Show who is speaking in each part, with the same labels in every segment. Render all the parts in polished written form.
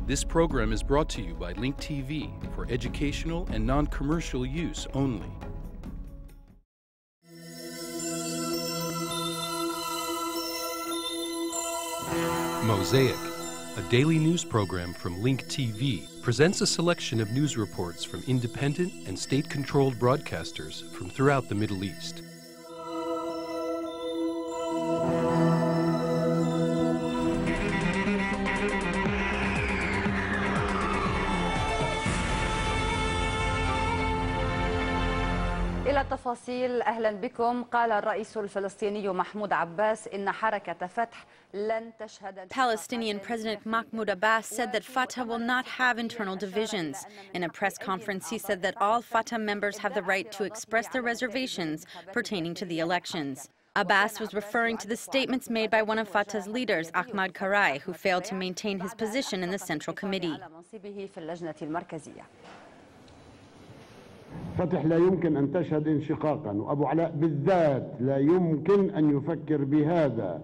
Speaker 1: This program is brought to you by Link TV for educational and non-commercial use only. Mosaic, a daily news program from Link TV, presents a selection of news reports from independent and state-controlled broadcasters from throughout the Middle East.
Speaker 2: إلى التفاصيل أهلا بكم. قال الرئيس الفلسطيني محمود عباس إن حركة فتح لن تشهد.
Speaker 3: Palestinian President Mahmoud Abbas said that Fatah will not have internal divisions. In a press conference, he said that all Fatah members have the right to express their reservations pertaining to the elections. Abbas was referring to the statements made by one of Fatah's leaders, Ahmad Qureia, who failed to maintain his position in the Central Committee.
Speaker 4: فتح لا يمكن أن تشهد انشقاقا وأبو علاء بالذات لا يمكن أن يفكر بهذا.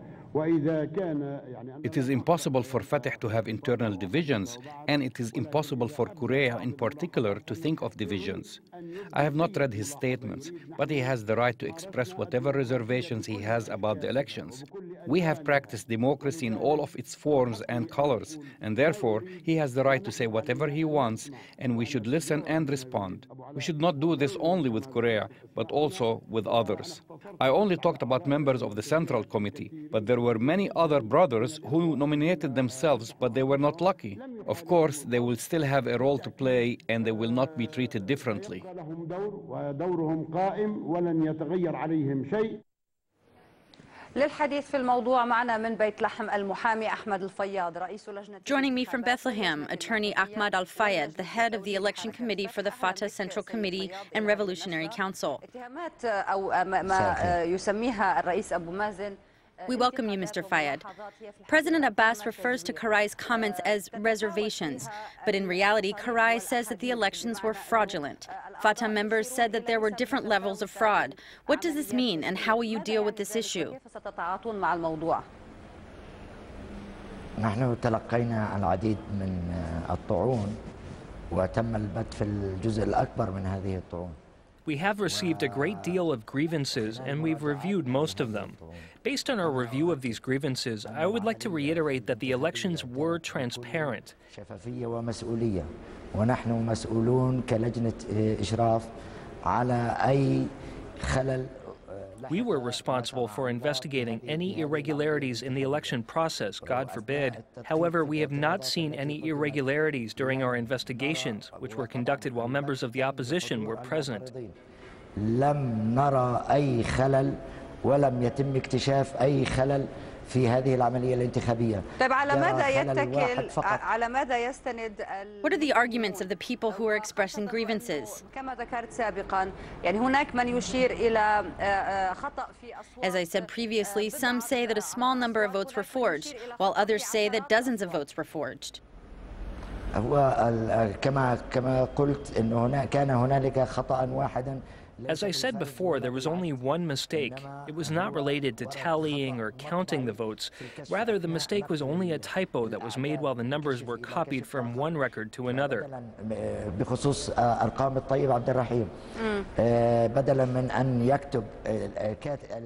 Speaker 5: It is impossible for Fatah to have internal divisions, and it is impossible for Qureia in particular to think of divisions. I have not read his statements, but he has the right to express whatever reservations he has about the elections. We have practiced democracy in all of its forms and colors, and therefore he has the right to say whatever he wants, and we should listen and respond. We should not do this only with Qureia, but also with others. I only talked about members of the Central Committee, but there were many other brothers who nominated themselves, but they were not lucky. Of course, they will still have a role to play, and they will not be treated differently.
Speaker 2: للحديث في الموضوع معنا من بيت لحم المحامي أحمد الفياض رئيس لجنة.
Speaker 3: Joining me from Bethlehem, attorney Ahmad Al-Fayed, the head of the election committee for the Fatah Central Committee and Revolutionary Council.
Speaker 2: اتهامات أو ما يسميها الرئيس أبو مازن.
Speaker 3: We welcome you, Mr. Fayed. President Abbas refers to Qureia's comments as reservations, but in reality, Qureia says that the elections were fraudulent. Fatah members said that there were different levels of fraud. What does this mean, and how will you deal with this issue?
Speaker 6: نحن تلقينا العديد من الطعون وتم البت في الجزء الأكبر من هذه الطعون.
Speaker 7: We have received a great deal of grievances, and we've reviewed most of them. Based on our review of these grievances, I would like to reiterate that the elections were transparent.
Speaker 6: شفافية ومسؤولية، ونحن مسؤولون كلجنة إشراف على أي خلل.
Speaker 7: We were responsible for investigating any irregularities in the election process, God forbid. However, we have not seen any irregularities during our investigations, which were conducted while members of the opposition were present.
Speaker 6: لم نرى أي خلل ولم يتم اكتشاف أي خلل في هذه العملية الانتخابية.
Speaker 2: طيب على ماذا يستند
Speaker 3: What are the arguments of the people who are expressing grievances?
Speaker 2: كما ذكرت سابقا يعني هناك من يشير إلى خطأ في أصوات.
Speaker 3: As I said previously, some say that a small number of votes were forged, while others say that dozens of votes were forged.
Speaker 6: هو كما قلت إنه كان هنالك خطأ واحدا.
Speaker 7: As I said before, there was only one mistake. It was not related to tallying or counting the votes. Rather, the mistake was only a typo that was made while the numbers were copied from one record to another.
Speaker 6: بخصوص أرقام الطيب عبد الرحيم بدلا من أن يكتب.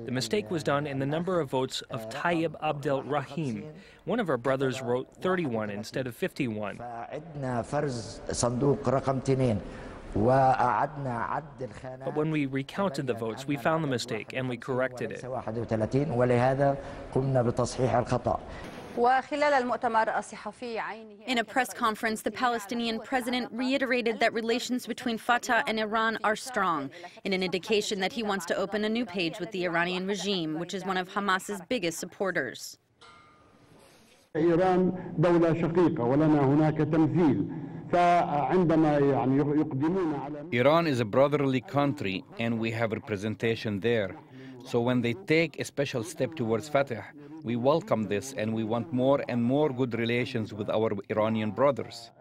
Speaker 7: The mistake was done in the number of votes of Tayyib Abdel Rahim. One of our brothers wrote 31 instead of 51.
Speaker 6: فعدنا فرز صندوق رقم 2.
Speaker 7: But when we recounted the votes, we found the mistake and we corrected it.
Speaker 3: In a press conference, the Palestinian president reiterated that relations between Fatah and Iran are strong, in an indication that he wants to open a new page with the Iranian regime, which is one of Hamas's biggest supporters.
Speaker 4: إيران دولة شقيقة ولنا هناك تمثيل.
Speaker 5: Iran is a brotherly country, and we have representation there. So when they take a special step towards Fatah, we welcome this, and we want more and more good relations with our Iranian brothers.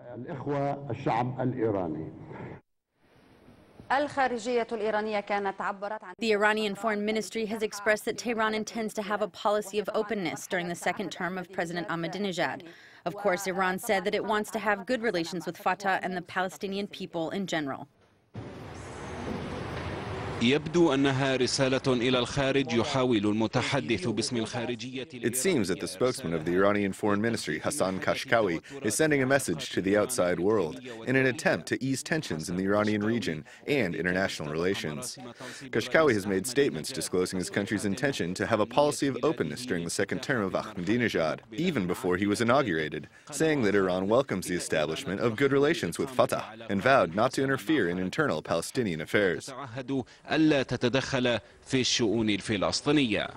Speaker 3: The Iranian Foreign Ministry has expressed that Tehran intends to have a policy of openness during the second term of President Ahmadinejad. Of course, Iran said that it wants to have good relations with Fatah and the Palestinian people in general.
Speaker 8: يبدو أنها رسالة إلى الخارج يحاول المتحدث باسم الخارجية.
Speaker 9: It seems that the spokesman of the Iranian Foreign Ministry, Hassan Kashkawi, is sending a message to the outside world in an attempt to ease tensions in the Iranian region and international relations. Kashkawi has made statements disclosing his country's intention to have a policy of openness during the second term of Ahmadinejad, even before he was inaugurated, saying that Iran welcomes the establishment of good relations with Fatah and vowed not to interfere in internal Palestinian affairs.
Speaker 8: ألا تتدخل في الشؤون الفلسطينية.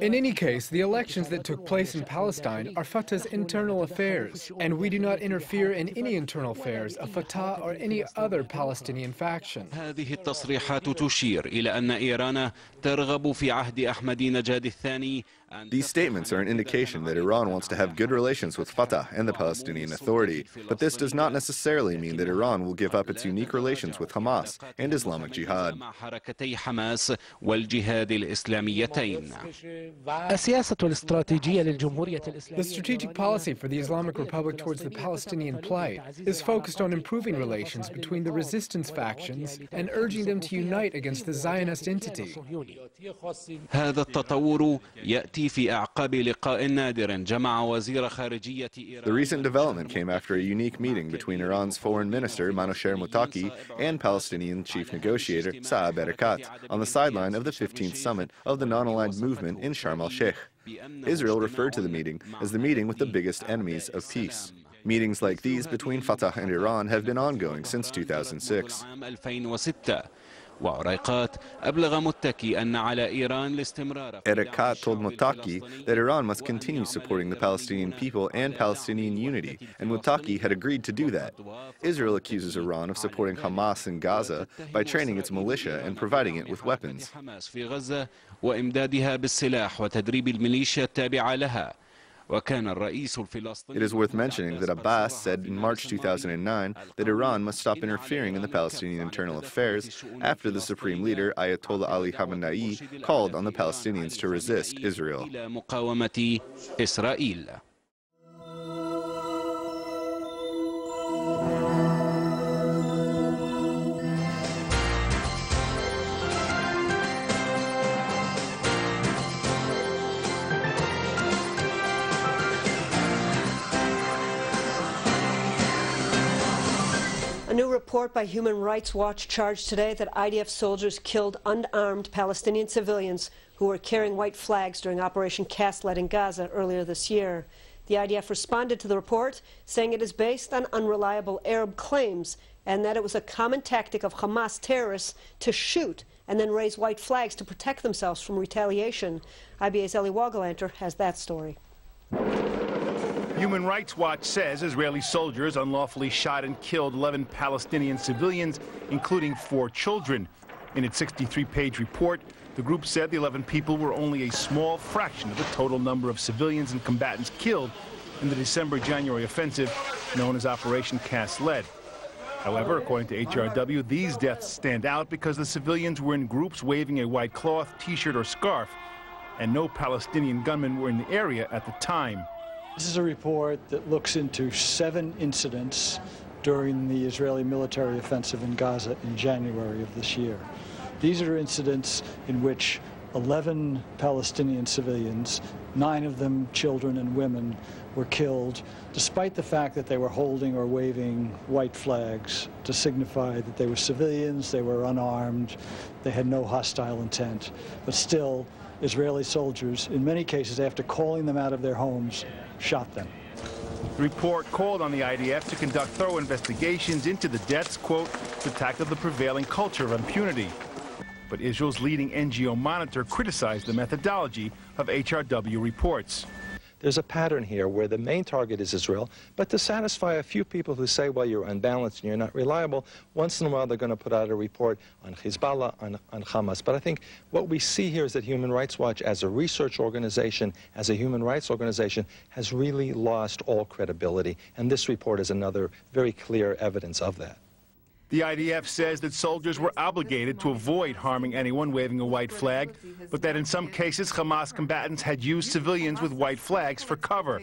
Speaker 10: In any case, the elections that took place in Palestine are Fatah's internal affairs, and we do not interfere in any internal affairs of Fatah or any other Palestinian faction.
Speaker 8: هذه التصريحات تشير إلى أن إيران ترغب في عهد أحمدينجاد الثاني.
Speaker 9: These statements are an indication that Iran wants to have good relations with Fatah and the Palestinian Authority, but this does not necessarily mean that Iran will give up its unique relations with Hamas and Islamic Jihad.
Speaker 8: حركتي حماس والجهاد الإسلاميتين.
Speaker 10: The strategic policy for the Islamic Republic towards the Palestinian plight is focused on improving relations between the resistance factions and urging them to unite against the Zionist entity.
Speaker 8: هذا التطور يأتي في أعقاب لقاء نادر جمع وزير خارجية إيران.
Speaker 9: The recent development came after a unique meeting between Iran's foreign minister Manosher Mottaki and Palestinian chief negotiator Saeb Erekat on the sideline of the 15th summit of the non-aligned movement in Sharm el-Sheikh. Israel referred to the meeting as the meeting with the biggest enemies of peace. Meetings like these between Fatah and Iran have been ongoing since 2006.
Speaker 8: وعريقات أبلغ متكي أن على إيران الاستمرار.
Speaker 9: Erekat told Mottaki that Iran must continue supporting the Palestinian people and Palestinian unity, and Mottaki had agreed to do that. Israel accuses Iran of supporting Hamas in Gaza by training its militia and providing it with weapons.
Speaker 8: في غزة وإمدادها بالسلاح وتدريب الميليشيا التابعة لها.
Speaker 9: It is worth mentioning that Abbas said in March 2009 that Iran must stop interfering in the Palestinian internal affairs after the Supreme Leader Ayatollah Ali Khamenei called on the Palestinians to resist Israel.
Speaker 11: A new report by Human Rights Watch charged today that IDF soldiers killed unarmed Palestinian civilians who were carrying white flags during Operation Cast-Lead in Gaza earlier this year. The IDF responded to the report, saying it is based on unreliable Arab claims and that it was a common tactic of Hamas terrorists to shoot and then raise white flags to protect themselves from retaliation. IBA's Eli Wagalanter has that story.
Speaker 12: Human Rights Watch says Israeli soldiers unlawfully shot and killed 11 Palestinian civilians, including 4 children. In its 63-page report, the group said the 11 people were only a small fraction of the total number of civilians and combatants killed in the December-January offensive known as Operation Cast-Lead. However, according to HRW, these deaths stand out because the civilians were in groups waving a white cloth, T-shirt, or scarf, and no Palestinian gunmen were in the area at the time.
Speaker 13: This is a report that looks into 7 incidents during the Israeli military offensive in Gaza in January of this year. These are incidents in which 11 Palestinian civilians, 9 of them children and women, were killed, despite the fact that they were holding or waving white flags to signify that they were civilians, they were unarmed, they had no hostile intent. But still, Israeli soldiers, in many cases after calling them out of their homes, shot them.
Speaker 12: The report called on the IDF to conduct thorough investigations into the deaths, quote, to tackle the prevailing culture of impunity. But Israel's leading NGO Monitor criticized the methodology of HRW reports.
Speaker 14: There's a pattern here where the main target is Israel, but to satisfy a few people who say, well, you're unbalanced and you're not reliable, once in a while they're going to put out a report on Hezbollah, on Hamas. But I think what we see here is that Human Rights Watch, as a research organization, as a human rights organization, has really lost all credibility. And this report is another very clear evidence of that.
Speaker 12: The IDF says that soldiers were obligated to avoid harming anyone waving a white flag, but that in some cases Hamas combatants had used civilians with white flags for cover.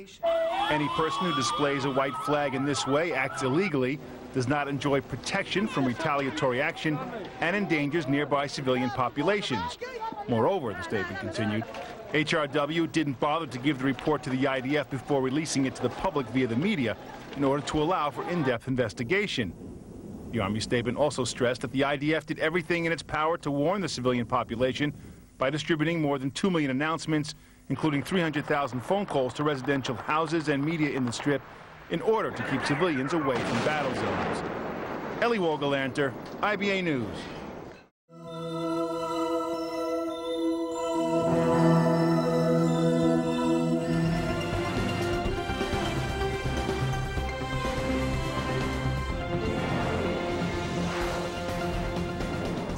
Speaker 12: Any person who displays a white flag in this way acts illegally, does not enjoy protection from retaliatory action, and endangers nearby civilian populations. Moreover, the statement continued, HRW didn't bother to give the report to the IDF before releasing it to the public via the media in order to allow for in-depth investigation. The Army statement also stressed that the IDF did everything in its power to warn the civilian population by distributing more than 2 million announcements, including 300,000 phone calls to residential houses and media in the Strip, in order to keep civilians away from battle zones. Ellie Wogelanter, IBA News.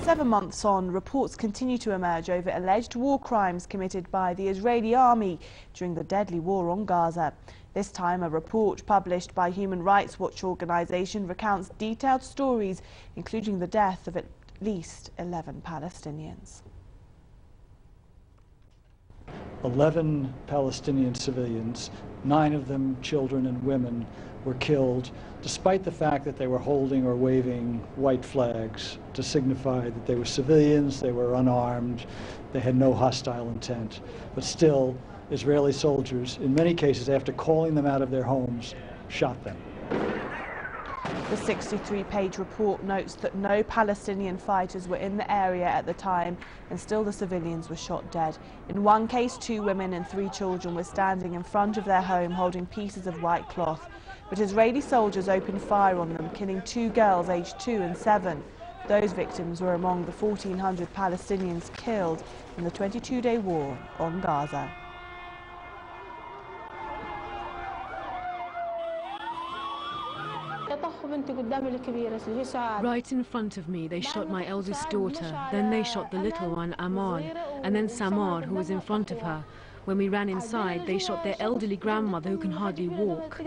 Speaker 15: Seven months on, reports continue to emerge over alleged war crimes committed by the Israeli army during the deadly war on Gaza. This time, a report published by Human Rights Watch organization recounts detailed stories, including the death of at least 11 Palestinians.
Speaker 13: 11 Palestinian civilians, 9 of them children and women, were killed, despite the fact that they were holding or waving white flags to signify that they were civilians, they were unarmed, they had no hostile intent. But still, Israeli soldiers, in many cases after calling them out of their homes, shot them.
Speaker 15: The 63-page report notes that no Palestinian fighters were in the area at the time, and still the civilians were shot dead. In one case, 2 women and 3 children were standing in front of their home holding pieces of white cloth. But Israeli soldiers opened fire on them, killing 2 girls aged 2 and 7. Those victims were among the 1,400 Palestinians killed in the 22-day war on Gaza.
Speaker 16: Right in front of me, they shot my eldest daughter, then they shot the little one, Aman, and then Samar, who was in front of her. When we ran inside, they shot their elderly grandmother who can hardly walk.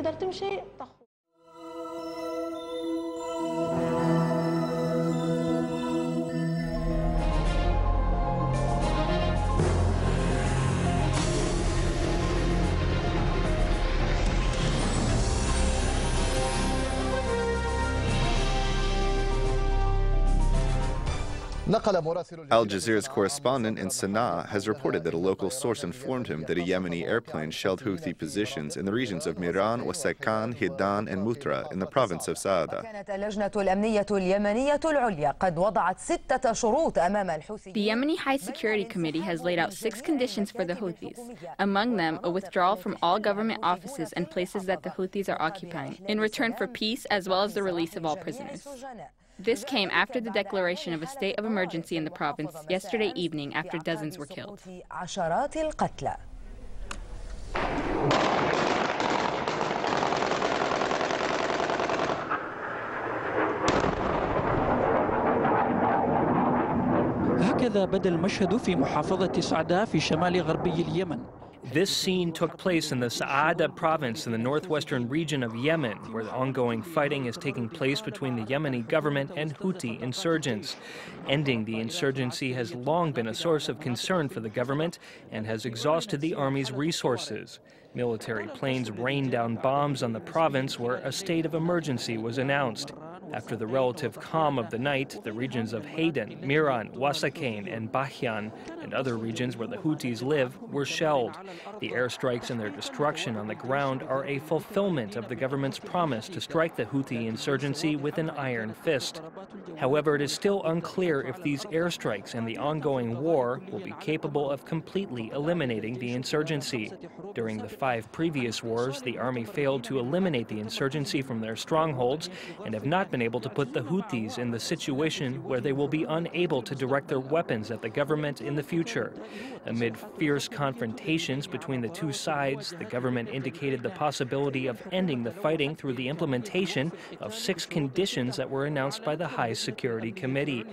Speaker 9: Al Jazeera's correspondent in Sana'a has reported that a local source informed him that a Yemeni airplane shelled Houthi positions in the regions of Miran, Wasaikan, Hidan, and Mutra in the province of Saada.
Speaker 17: The Yemeni High Security Committee has laid out 6 conditions for the Houthis, among them a withdrawal from all government offices and places that the Houthis are occupying, in return for peace as well as the release of all prisoners. This came after the declaration of a state of emergency in the province yesterday evening after dozens were killed.
Speaker 18: هكذا بدا المشهد في محافظة سعداء في شمال غربي اليمن.
Speaker 7: This scene took place in the Saada province in the northwestern region of Yemen, where the ongoing fighting is taking place between the Yemeni government and Houthi insurgents. Ending the insurgency has long been a source of concern for the government and has exhausted the army's resources. Military planes rained down bombs on the province where a state of emergency was announced. After the relative calm of the night, the regions of Haydan, Miran, Wasakain, and Bahyan, and other regions where the Houthis live, were shelled. The airstrikes and their destruction on the ground are a fulfillment of the government's promise to strike the Houthi insurgency with an iron fist. However, it is still unclear if these airstrikes and the ongoing war will be capable of completely eliminating the insurgency. During the 5 previous wars, the army failed to eliminate the insurgency from their strongholds and have not been able to put the Houthis in the situation where they will be unable to direct their weapons at the government in the future. Amid fierce confrontations between the 2 sides, the government indicated the possibility of ending the fighting through the implementation of 6 conditions that were announced by the High Security Committee.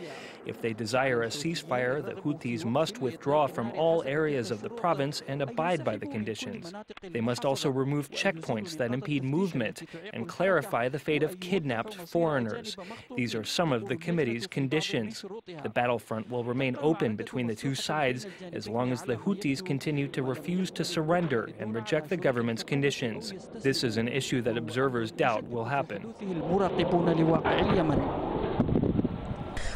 Speaker 7: If they desire a ceasefire, the Houthis must withdraw from all areas of the province and abide by the conditions. They must also remove checkpoints that impede movement and clarify the fate of kidnapped foreigners. foreigners. These are some of the committee's conditions. The battlefront will remain open between the two sides as long as the Houthis continue to refuse to surrender and reject the government's conditions. This is an issue that observers doubt will happen.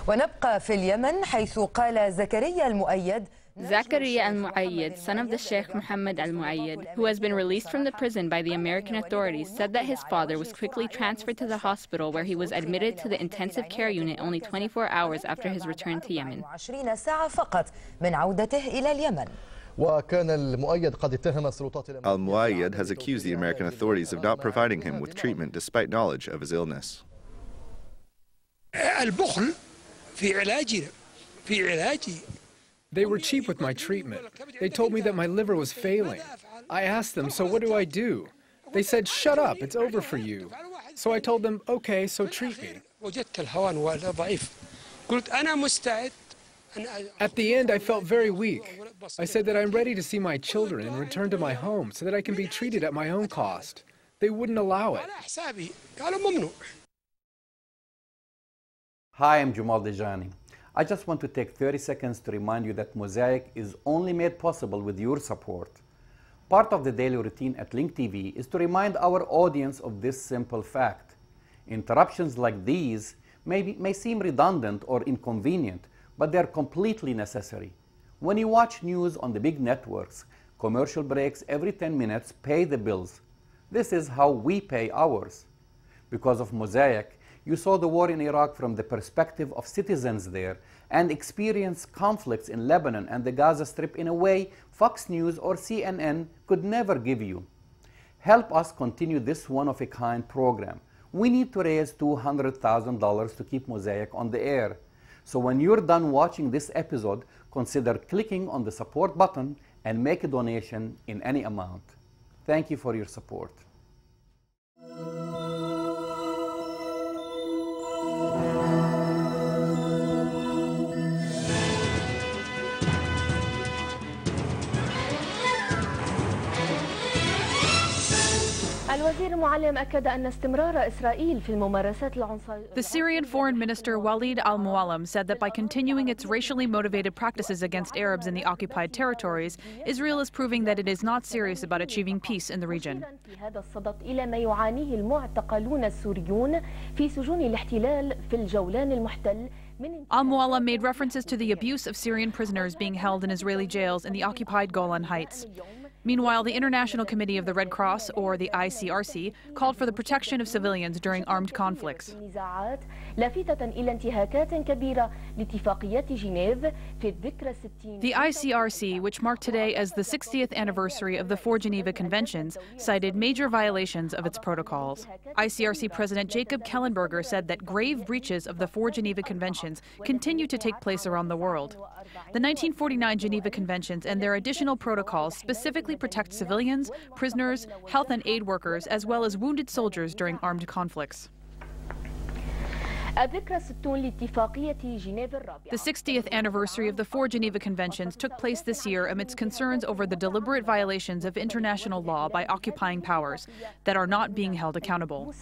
Speaker 19: ونبقى في اليمن حيث قال زكريا المؤيد
Speaker 17: Zakaria al-Muayyad, son of the Sheikh Mohammed al-Muayyad, who has been released from the prison by the American authorities, said that his father was quickly transferred to the hospital where he was admitted to the intensive care unit only 24 hours after his return to Yemen.
Speaker 9: Al-Muayyad has accused the American authorities of not providing him with treatment despite knowledge of his illness.
Speaker 10: They were cheap with my treatment. They told me that my liver was failing. I asked them, so what do I do? They said, shut up, it's over for you. So I told them, okay, so treat me. At the end, I felt very weak. I said that I'm ready to see my children and return to my home so that I can be treated at my own cost. They wouldn't allow it.
Speaker 20: Hi, I'm Jamal Dajani. I just want to take 30 seconds to remind you that Mosaic is only made possible with your support. Part of the daily routine at Link TV is to remind our audience of this simple fact. Interruptions like these may seem redundant or inconvenient, but they're completely necessary. When you watch news on the big networks, commercial breaks every 10 minutes pay the bills. This is how we pay ours. Because of Mosaic, you saw the war in Iraq from the perspective of citizens there and experienced conflicts in Lebanon and the Gaza Strip in a way Fox News or CNN could never give you. Help us continue this one-of-a-kind program. We need to raise $200,000 to keep Mosaic on the air. So when you're done watching this episode, consider clicking on the support button and make a donation in any amount. Thank you for your support.
Speaker 21: The Syrian Foreign Minister Walid al-Muallim said that by continuing its racially motivated practices against Arabs in the occupied territories, Israel is proving that it is not serious about achieving peace in the region. Al-Muallim made references to the abuse of Syrian prisoners being held in Israeli jails in the occupied Golan Heights. Meanwhile, the International Committee of the Red Cross, or the ICRC, called for the protection of civilians during armed conflicts. The ICRC, which marked today as the 60th anniversary of the 4 Geneva Conventions, cited major violations of its protocols. ICRC President Jacob Kellenberger said that grave breaches of the 4 Geneva Conventions continue to take place around the world. The 1949 Geneva Conventions and their additional protocols specifically protect civilians, prisoners, health and aid workers, as well as wounded soldiers during armed conflicts. The 60th anniversary of the 4 Geneva Conventions took place this year amidst concerns over the deliberate violations of international law by occupying powers that are not being held accountable.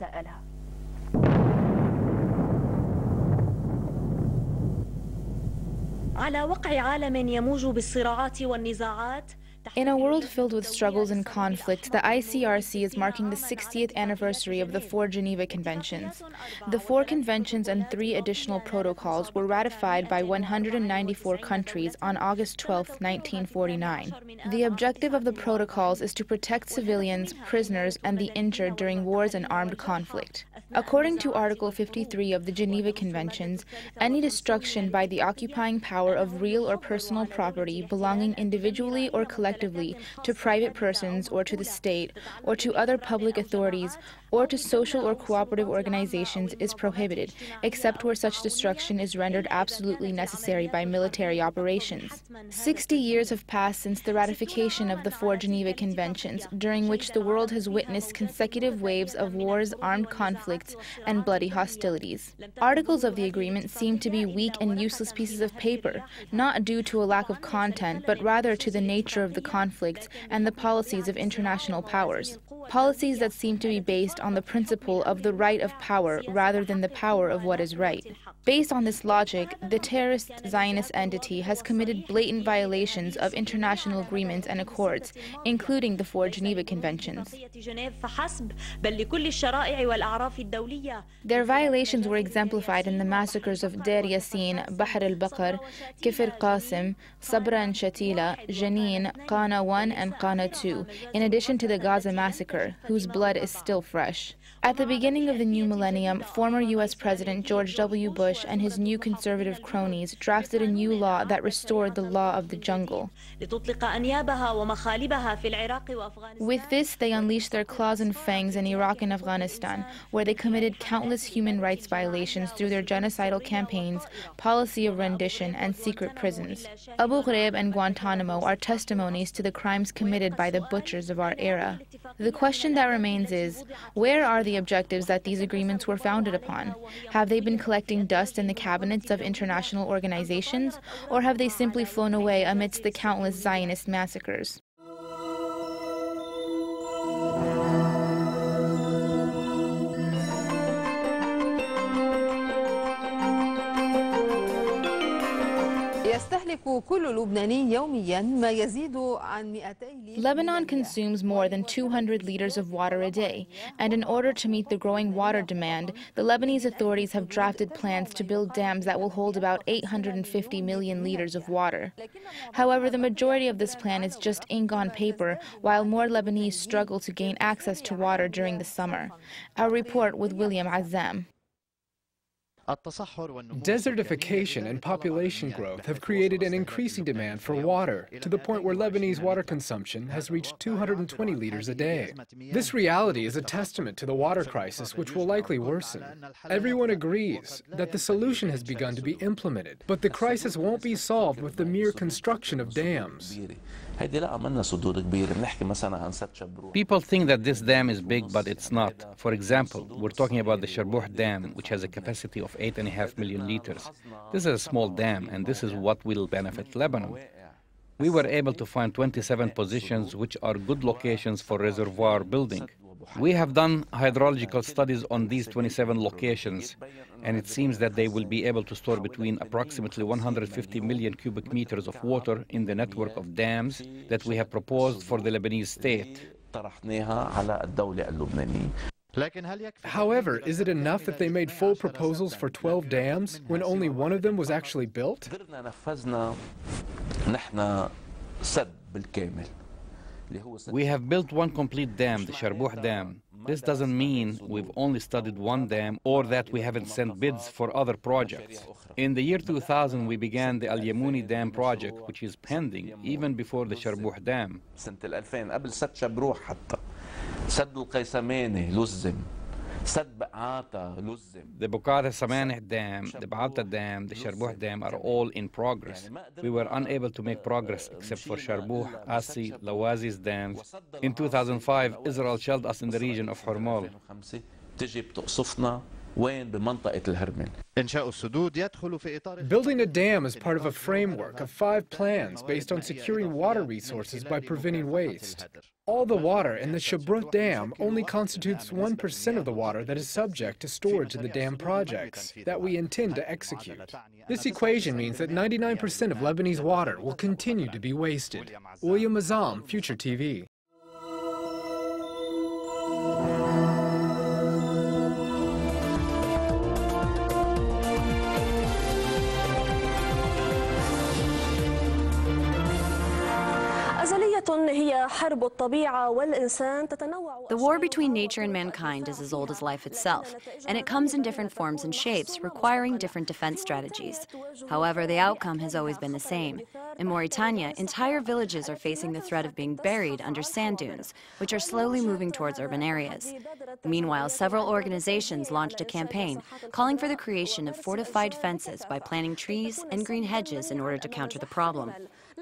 Speaker 22: In a world filled with struggles and conflict, the ICRC is marking the 60th anniversary of the 4 Geneva Conventions. The 4 conventions and 3 additional protocols were ratified by 194 countries on August 12, 1949. The objective of the protocols is to protect civilians, prisoners, and the injured during wars and armed conflict. According to Article 53 of the Geneva Conventions, any destruction by the occupying power of real or personal property belonging individually or collectively to private persons or to the state or to other public authorities or to social or cooperative organizations is prohibited, except where such destruction is rendered absolutely necessary by military operations. 60 years have passed since the ratification of the 4 Geneva Conventions, during which the world has witnessed consecutive waves of wars, armed conflicts, and bloody hostilities. Articles of the agreement seem to be weak and useless pieces of paper, not due to a lack of content, but rather to the nature of the conflicts and the policies of international powers. policies that seem to be based on the principle of the right of power rather than the power of what is right. Based on this logic, the terrorist Zionist entity has committed blatant violations of international agreements and accords, including the 4 Geneva Conventions. Their violations were exemplified in the massacres of Deir Yassin, Bahr al-Baqar, Kifr Qasim, Sabra and Shatila, Jenin, Qana 1 and Qana 2, in addition to the Gaza massacre, whose blood is still fresh. At the beginning of the new millennium, former U.S. President George W. Bush and his new conservative cronies drafted a new law that restored the law of the jungle. With this, they unleashed their claws and fangs in Iraq and Afghanistan, where they committed countless human rights violations through their genocidal campaigns, policy of rendition, and secret prisons. Abu Ghraib and Guantanamo are testimonies to the crimes committed by the butchers of our era. The question that remains is, where are the objectives that these agreements were founded upon? Have they been collecting dust in the cabinets of international organizations, or have they simply flown away amidst the countless Zionist massacres? Lebanon consumes more than 200 liters of water a day, and in order to meet the growing water demand, the Lebanese authorities have drafted plans to build dams that will hold about 850 million liters of water. However, the majority of this plan is just ink on paper, while more Lebanese struggle to gain access to water during the summer. Our report with William Azzam.
Speaker 10: Desertification and population growth have created an increasing demand for water, to the point where Lebanese water consumption has reached 220 liters a day. This reality is a testament to the water crisis, which will likely worsen. Everyone agrees that the solution has begun to be implemented, but the crisis won't be solved with the mere construction of dams.
Speaker 5: People think that this dam is big, but it's not. For example, we're talking about the Sharbuh Dam, which has a capacity of 8.5 million liters. This is a small dam, and this is what will benefit Lebanon. We were able to find 27 positions which are good locations for reservoir building. We have done hydrological studies on these 27 locations, and it seems that they will be able to store between approximately 150 million cubic meters of water in the network of dams that we have proposed for the Lebanese state.
Speaker 10: However, is it enough that they made full proposals for 12 dams when only one of them was actually built?
Speaker 5: We have built one complete dam, the Sharbuh Dam. This doesn't mean we've only studied one dam or that we haven't sent bids for other projects. In the year 2000, we began the Al Yamuni Dam project, which is pending even before the Sharbuh Dam. The Bukata Samaneh Dam, the Ba'ata Dam, the Sharbuh Dam are all in progress. We were unable to make progress except for Sharbuh, Asi, Lawazi's dams. In 2005, Israel shelled us in the region of Hormol.
Speaker 10: Building a dam is part of a framework of 5 plans based on securing water resources by preventing waste. All the water in the Sharbuh Dam only constitutes 1% of the water that is subject to storage in the dam projects that we intend to execute. This equation means that 99% of Lebanese water will continue to be wasted. William Azzam, Future TV.
Speaker 1: The war between nature and mankind is as old as life itself, and it comes in different forms and shapes, requiring different defense strategies. However, the outcome has always been the same. In Mauritania, entire villages are facing the threat of being buried under sand dunes, which are slowly moving towards urban areas. Meanwhile, several organizations launched a campaign calling for the creation of fortified fences by planting trees and green hedges in order to counter the problem.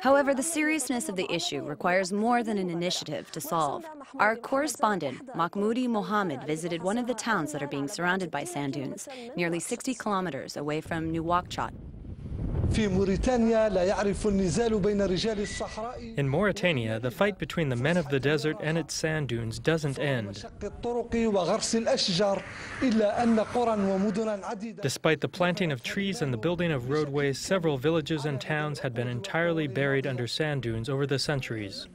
Speaker 1: However, the seriousness of the issue requires more than an initiative to solve. Our correspondent, Mahmoudi Mohammed, visited one of the towns that are being surrounded by sand dunes, nearly 60 kilometers away from Nouakchott.
Speaker 2: In
Speaker 7: Mauritania, the fight between the men of the desert and its sand dunes doesn't end. Despite the planting of trees and the building of roadways, several villages and towns had been entirely buried under sand dunes over the centuries.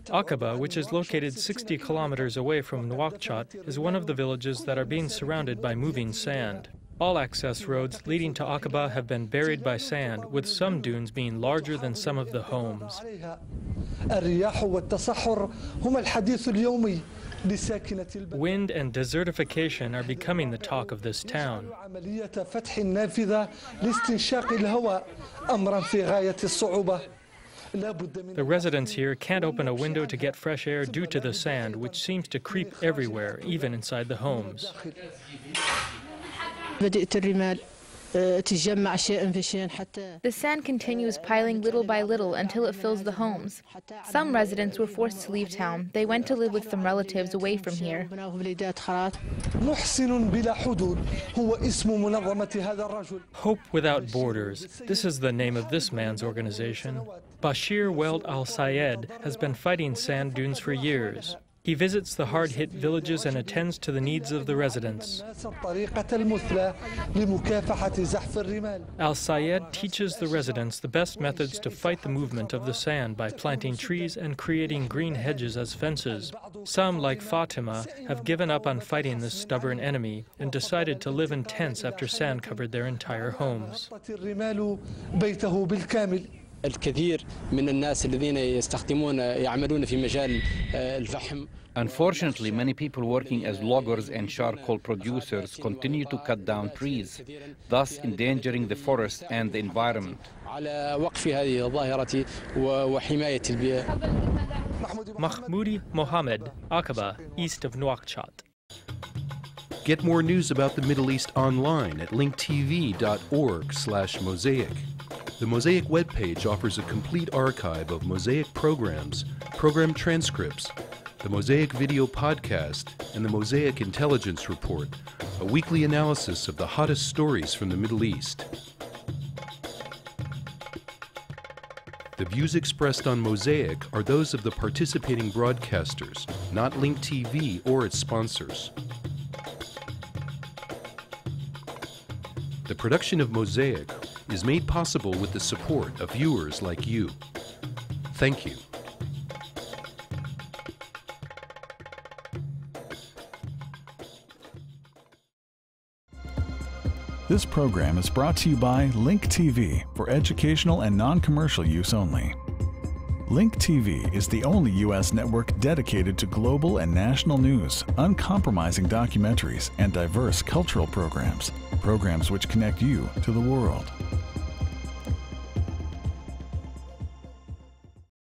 Speaker 7: Aqaba, which is located 60 kilometers away from Nouakchott, is one of the villages that are being surrounded by moving sand. All access roads leading to Aqaba have been buried by sand, with some dunes being larger than some of the homes. Wind and desertification are becoming the talk of this town. The residents here can't open a window to get fresh air due to the sand, which seems to creep everywhere, even inside the homes.
Speaker 22: The sand continues piling little by little until it fills the homes. Some residents were forced to leave town. They went to live with some relatives away from here.
Speaker 7: Hope Without Borders. This is the name of this man's organization. Bashir Weld Al-Sayed has been fighting sand dunes for years. He visits the hard-hit villages and attends to the needs of the residents. Al-Sayed teaches the residents the best methods to fight the movement of the sand by planting trees and creating green hedges as fences. Some, like Fatima, have given up on fighting this stubborn enemy and decided to live in tents after sand covered their entire homes.
Speaker 5: Unfortunately, many people working as loggers and charcoal producers continue to cut down trees, thus endangering the forest and the environment.
Speaker 7: Mahmoudi Mohammed, Aqaba, east of Nouakchott.
Speaker 6: Get more news about the Middle East online at linktv.org/Mosaic. The Mosaic webpage offers a complete archive of Mosaic programs, program transcripts, the Mosaic video podcast, and the Mosaic Intelligence Report, a weekly analysis of the hottest stories from the Middle East. The views expressed on Mosaic are those of the participating broadcasters, not Link TV or its sponsors. The production of Mosaic is made possible with the support of viewers like you. Thank you.
Speaker 23: This program is brought to you by Link TV for educational and non-commercial use only. Link TV is the only U.S. network dedicated to global and national news, uncompromising documentaries, and diverse cultural programs which connect you to the world.